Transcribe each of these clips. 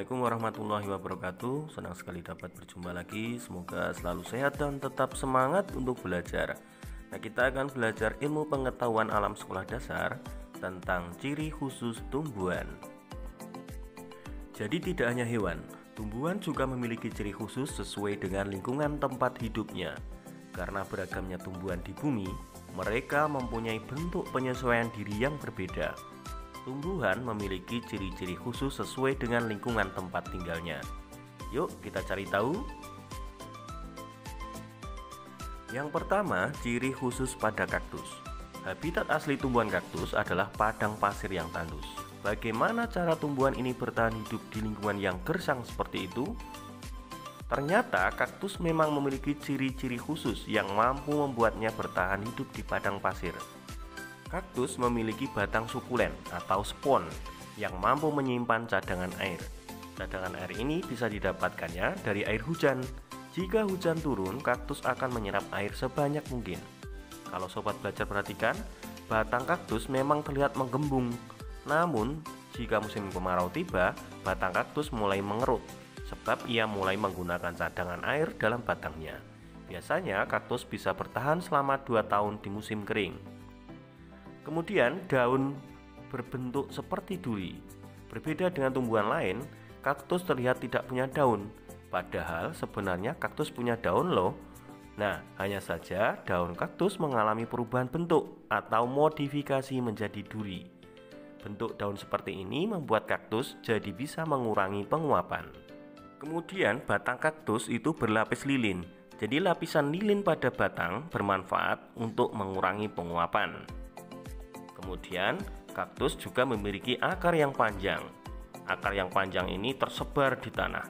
Assalamualaikum warahmatullahi wabarakatuh. Senang sekali dapat berjumpa lagi. Semoga selalu sehat dan tetap semangat untuk belajar. Nah, kita akan belajar ilmu pengetahuan alam sekolah dasar tentang ciri khusus tumbuhan. Jadi tidak hanya hewan, tumbuhan juga memiliki ciri khusus sesuai dengan lingkungan tempat hidupnya. Karena beragamnya tumbuhan di bumi, mereka mempunyai bentuk penyesuaian diri yang berbeda. Tumbuhan memiliki ciri-ciri khusus sesuai dengan lingkungan tempat tinggalnya. Yuk kita cari tahu. Yang pertama, ciri khusus pada kaktus. Habitat asli tumbuhan kaktus adalah padang pasir yang tandus. Bagaimana cara tumbuhan ini bertahan hidup di lingkungan yang gersang seperti itu? Ternyata kaktus memang memiliki ciri-ciri khusus yang mampu membuatnya bertahan hidup di padang pasir. Kaktus memiliki batang sukulen atau spon yang mampu menyimpan cadangan air. Cadangan air ini bisa didapatkannya dari air hujan. Jika hujan turun, kaktus akan menyerap air sebanyak mungkin. Kalau sobat belajar perhatikan, batang kaktus memang terlihat menggembung. Namun, jika musim kemarau tiba, batang kaktus mulai mengerut sebab ia mulai menggunakan cadangan air dalam batangnya. Biasanya kaktus bisa bertahan selama 2 tahun di musim kering. Kemudian daun berbentuk seperti duri. Berbeda dengan tumbuhan lain, kaktus terlihat tidak punya daun. Padahal sebenarnya kaktus punya daun loh. Nah, hanya saja daun kaktus mengalami perubahan bentuk atau modifikasi menjadi duri. Bentuk daun seperti ini membuat kaktus jadi bisa mengurangi penguapan. Kemudian batang kaktus itu berlapis lilin. Jadi lapisan lilin pada batang bermanfaat untuk mengurangi penguapan. Kemudian, kaktus juga memiliki akar yang panjang. Akar yang panjang ini tersebar di tanah.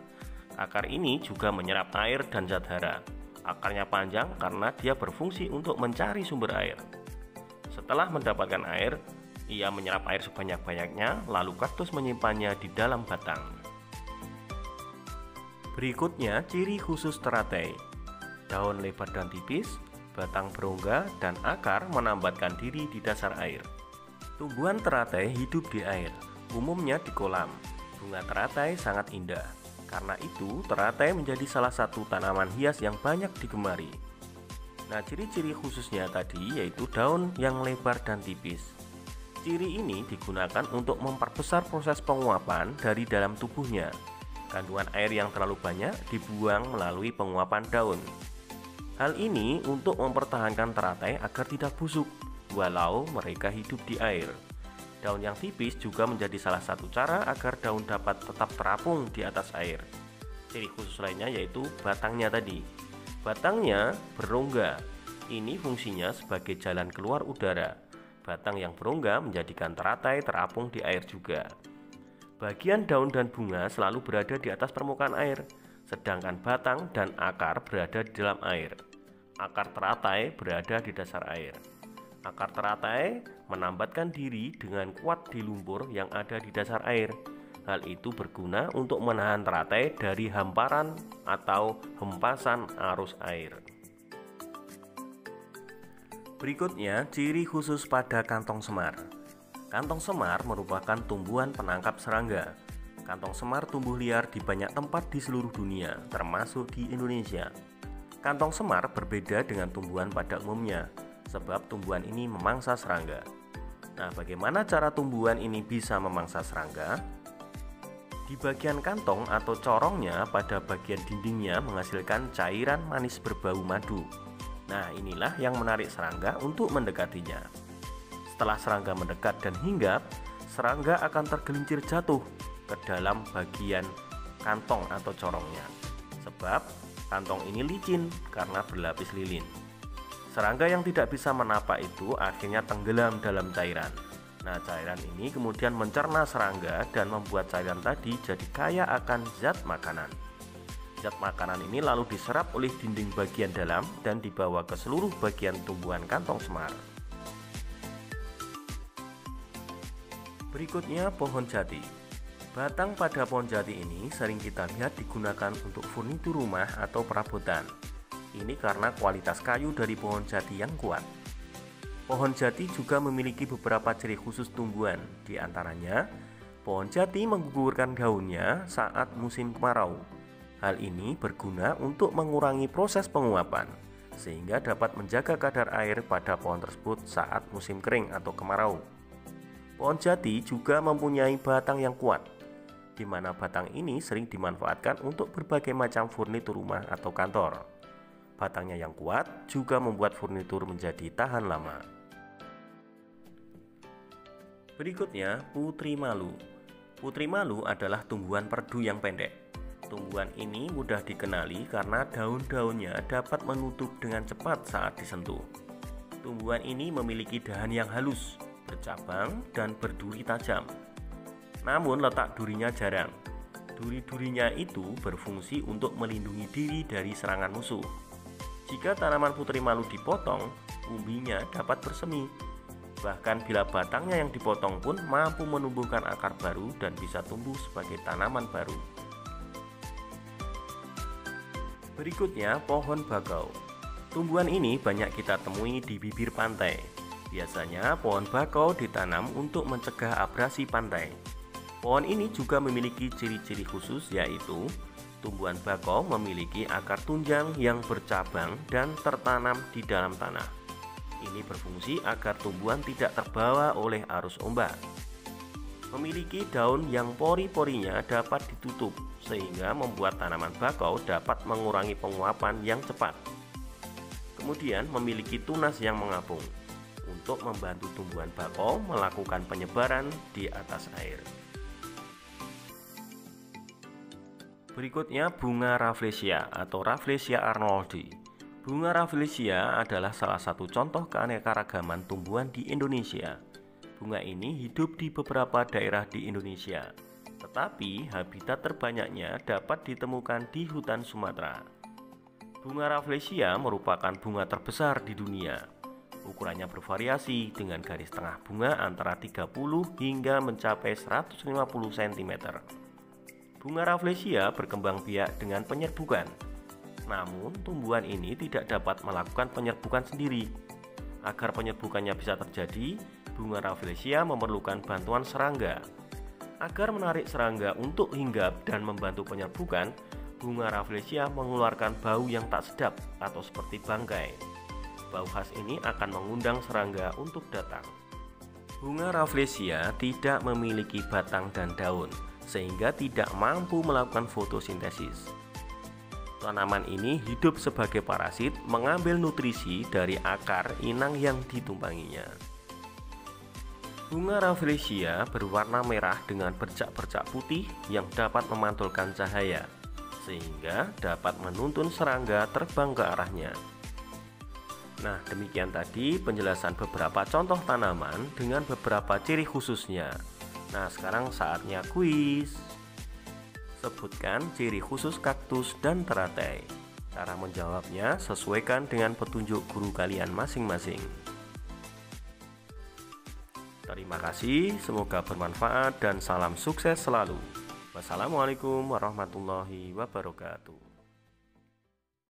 Akar ini juga menyerap air dan zat hara. Akarnya panjang karena dia berfungsi untuk mencari sumber air. Setelah mendapatkan air, ia menyerap air sebanyak-banyaknya, lalu kaktus menyimpannya di dalam batang. Berikutnya, ciri khusus teratai. Daun lebar dan tipis, batang berongga, dan akar menambatkan diri di dasar air. Tumbuhan teratai hidup di air, umumnya di kolam. Bunga teratai sangat indah. Karena itu, teratai menjadi salah satu tanaman hias yang banyak digemari. Nah, ciri-ciri khususnya tadi yaitu daun yang lebar dan tipis. Ciri ini digunakan untuk memperbesar proses penguapan dari dalam tubuhnya. Kandungan air yang terlalu banyak dibuang melalui penguapan daun. Hal ini untuk mempertahankan teratai agar tidak busuk, walau mereka hidup di air. Daun yang tipis juga menjadi salah satu cara agar daun dapat tetap terapung di atas air. Ciri khusus lainnya yaitu batangnya tadi. Batangnya berongga. Ini fungsinya sebagai jalan keluar udara. Batang yang berongga menjadikan teratai terapung di air juga. Bagian daun dan bunga selalu berada di atas permukaan air, sedangkan batang dan akar berada di dalam air. Akar teratai berada di dasar air. Akar teratai menambatkan diri dengan kuat di lumpur yang ada di dasar air. Hal itu berguna untuk menahan teratai dari hamparan atau hempasan arus air. Berikutnya, ciri khusus pada kantong semar. Kantong semar merupakan tumbuhan penangkap serangga. Kantong semar tumbuh liar di banyak tempat di seluruh dunia, termasuk di Indonesia. Kantong semar berbeda dengan tumbuhan pada umumnya, sebab tumbuhan ini memangsa serangga. Nah, bagaimana cara tumbuhan ini bisa memangsa serangga? Di bagian kantong atau corongnya pada bagian dindingnya menghasilkan cairan manis berbau madu. Nah, inilah yang menarik serangga untuk mendekatinya. Setelah serangga mendekat dan hinggap, serangga akan tergelincir jatuh ke dalam bagian kantong atau corongnya. Sebab kantong ini licin karena berlapis lilin. Serangga yang tidak bisa menapak itu akhirnya tenggelam dalam cairan. Nah, cairan ini kemudian mencerna serangga dan membuat cairan tadi jadi kaya akan zat makanan. Zat makanan ini lalu diserap oleh dinding bagian dalam dan dibawa ke seluruh bagian tumbuhan kantong semar. Berikutnya, pohon jati. Batang pada pohon jati ini sering kita lihat digunakan untuk furnitur rumah atau perabotan. Ini karena kualitas kayu dari pohon jati yang kuat. Pohon jati juga memiliki beberapa ciri khusus tumbuhan, di antaranya Pohon jati menggugurkan daunnya saat musim kemarau. Hal ini berguna untuk mengurangi proses penguapan, sehingga dapat menjaga kadar air pada pohon tersebut saat musim kering atau kemarau. Pohon jati juga mempunyai batang yang kuat, di mana batang ini sering dimanfaatkan untuk berbagai macam furnitur rumah atau kantor. Batangnya yang kuat juga membuat furnitur menjadi tahan lama. Berikutnya, putri malu. Putri malu adalah tumbuhan perdu yang pendek. Tumbuhan ini mudah dikenali karena daun-daunnya dapat menutup dengan cepat saat disentuh. Tumbuhan ini memiliki dahan yang halus, bercabang, dan berduri tajam. Namun letak durinya jarang. Duri-durinya itu berfungsi untuk melindungi diri dari serangan musuh. Jika tanaman putri malu dipotong, umbinya dapat bersemi. Bahkan bila batangnya yang dipotong pun mampu menumbuhkan akar baru dan bisa tumbuh sebagai tanaman baru. Berikutnya, pohon bakau. Tumbuhan ini banyak kita temui di bibir pantai. Biasanya pohon bakau ditanam untuk mencegah abrasi pantai. Pohon ini juga memiliki ciri-ciri khusus, yaitu tumbuhan bakau memiliki akar tunjang yang bercabang dan tertanam di dalam tanah. Ini berfungsi agar tumbuhan tidak terbawa oleh arus ombak. Memiliki daun yang pori-porinya dapat ditutup, sehingga membuat tanaman bakau dapat mengurangi penguapan yang cepat. Kemudian memiliki tunas yang mengapung, untuk membantu tumbuhan bakau melakukan penyebaran di atas air. Berikutnya, bunga Rafflesia atau Rafflesia arnoldii. Bunga Rafflesia adalah salah satu contoh keanekaragaman tumbuhan di Indonesia. Bunga ini hidup di beberapa daerah di Indonesia, tetapi habitat terbanyaknya dapat ditemukan di hutan Sumatera. Bunga Rafflesia merupakan bunga terbesar di dunia. Ukurannya bervariasi dengan garis tengah bunga antara 30 hingga mencapai 150 cm. Bunga Rafflesia berkembang biak dengan penyerbukan. Namun, tumbuhan ini tidak dapat melakukan penyerbukan sendiri. Agar penyerbukannya bisa terjadi, bunga Rafflesia memerlukan bantuan serangga. Agar menarik serangga untuk hinggap dan membantu penyerbukan, bunga Rafflesia mengeluarkan bau yang tak sedap atau seperti bangkai. Bau khas ini akan mengundang serangga untuk datang. Bunga Rafflesia tidak memiliki batang dan daun, sehingga tidak mampu melakukan fotosintesis. Tanaman ini hidup sebagai parasit, mengambil nutrisi dari akar inang yang ditumpanginya. Bunga Rafflesia berwarna merah dengan bercak-bercak putih yang dapat memantulkan cahaya, sehingga dapat menuntun serangga terbang ke arahnya. Nah, demikian tadi penjelasan beberapa contoh tanaman dengan beberapa ciri khususnya. Nah, sekarang saatnya kuis. Sebutkan ciri khusus kaktus dan teratai. Cara menjawabnya sesuaikan dengan petunjuk guru kalian masing-masing. Terima kasih, semoga bermanfaat dan salam sukses selalu. Wassalamualaikum warahmatullahi wabarakatuh.